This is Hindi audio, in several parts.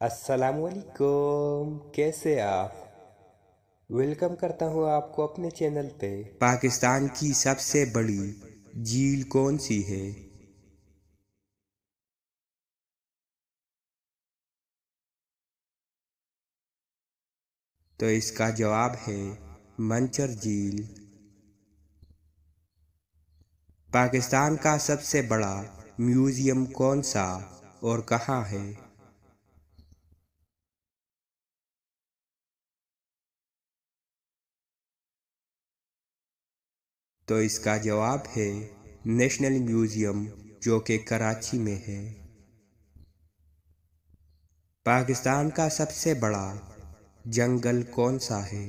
अस्सलामुअलैकुम, कैसे आप? वेलकम करता हूँ आपको अपने चैनल पे। पाकिस्तान की सबसे बड़ी झील कौन सी है? तो इसका जवाब है मंचर झील। पाकिस्तान का सबसे बड़ा म्यूजियम कौन सा और कहाँ है? तो इसका जवाब है नेशनल म्यूजियम, जो कि कराची में है। पाकिस्तान का सबसे बड़ा जंगल कौन सा है?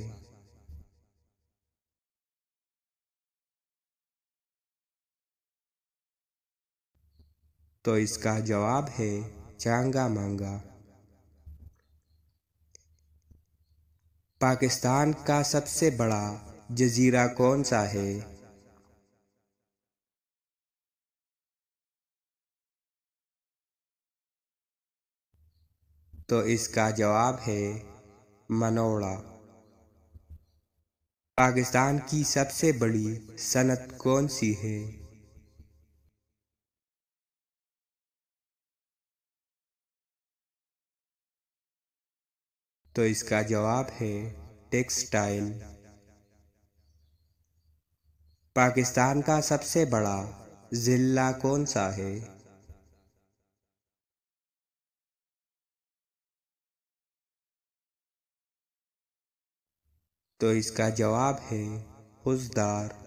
तो इसका जवाब है चांगा मांगा। पाकिस्तान का सबसे बड़ा जजीरा कौन सा है? तो इसका जवाब है मनोड़ा। पाकिस्तान की सबसे बड़ी सनत कौन सी है? तो इसका जवाब है टेक्सटाइल। पाकिस्तान का सबसे बड़ा जिला कौन सा है? तो इसका जवाब है हुज़दार।